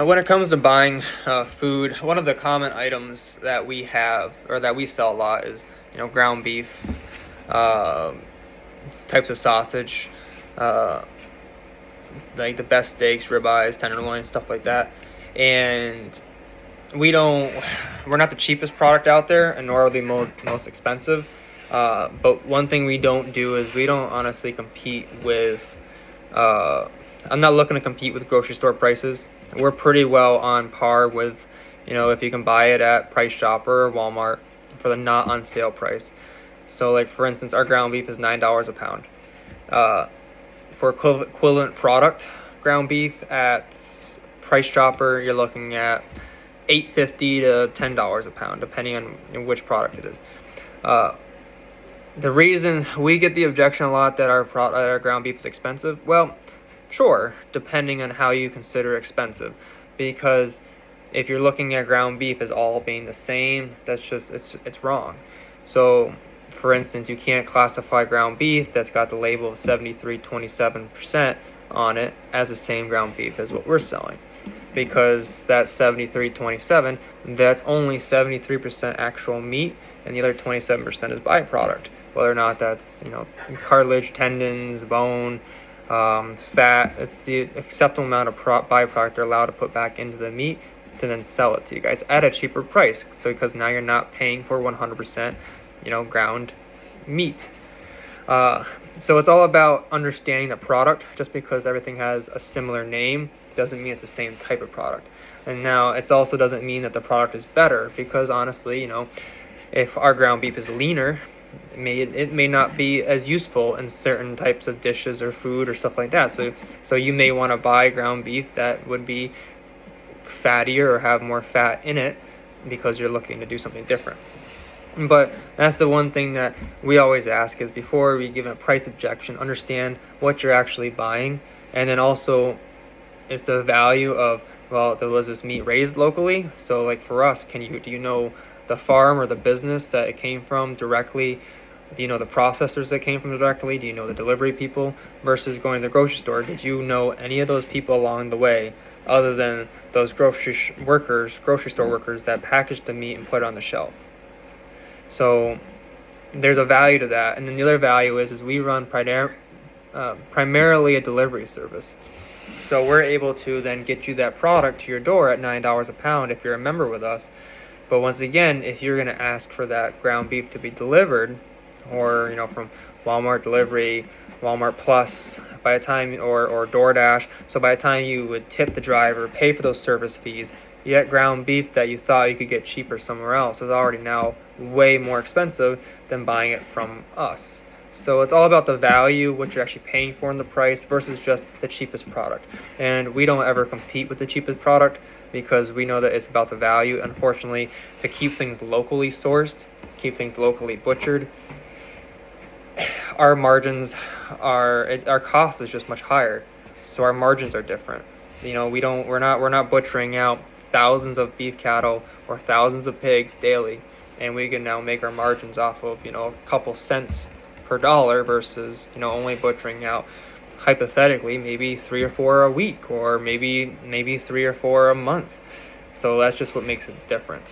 When it comes to buying food, one of the common items that we have or that we sell a lot is, ground beef, uh, types of sausage, uh, like the best steaks, ribeyes, tenderloins, stuff like that. And we don't, we're not the cheapest product out there, and nor are we most expensive. But one thing we don't do is we don't honestly compete with. I'm not looking to compete with grocery store prices. We're pretty well on par with, if you can buy it at Price Chopper or Walmart for the not on sale price. So, like for instance, our ground beef is $9 a pound. For equivalent product, ground beef at Price Chopper, you're looking at $8.50 to $10 a pound, depending on which product it is. The reason we get the objection a lot that our ground beef is expensive, well, sure, depending on how you consider expensive, because if you're looking at ground beef as all being the same, that's just it's wrong. So, for instance, you can't classify ground beef that's got the label of 73.27% on it as the same ground beef as what we're selling, because that 73.27, that's only 73% actual meat, and the other 27% is byproduct. Whether or not that's cartilage, tendons, bone, fat, it's the acceptable amount of byproduct they're allowed to put back into the meat to then sell it to you guys at a cheaper price. So because now you're not paying for 100% ground meat. So it's all about understanding the product. Just because everything has a similar name doesn't mean it's the same type of product. And now it also doesn't mean that the product is better, because honestly, if our ground beef is leaner, it may not be as useful in certain types of dishes or food or stuff like that. So you may want to buy ground beef that would be fattier or have more fat in it because you're looking to do something different. But that's the one thing that we always ask is, before we give a price objection, understand what you're actually buying. And then also, it's the value of, well, was this meat raised locally? So like for us, do you know the farm or the business that it came from directly? Do you know the processors that came from directly? Do you know the delivery people? Versus going to the grocery store, did you know any of those people along the way, other than those grocery store workers that packaged the meat and put it on the shelf? So there's a value to that. And then the other value is we run primarily a delivery service. So we're able to then get you that product to your door at $9 a pound if you're a member with us. But once again, if you're going to ask for that ground beef to be delivered, or from Walmart delivery, Walmart Plus, by the time or DoorDash, so by the time you would tip the driver, pay for those service fees, yet ground beef that you thought you could get cheaper somewhere else is already now way more expensive than buying it from us. So it's all about the value, what you're actually paying for in the price, versus just the cheapest product. And we don't ever compete with the cheapest product, because we know that it's about the value. Unfortunately, to keep things locally sourced, keep things locally butchered, our cost is just much higher. So our margins are different. We're not butchering out thousands of beef cattle or thousands of pigs daily, and we can now make our margins off of a couple cents per dollar, versus only butchering out, hypothetically, maybe 3 or 4 a week, or maybe 3 or 4 a month. So that's just what makes it different.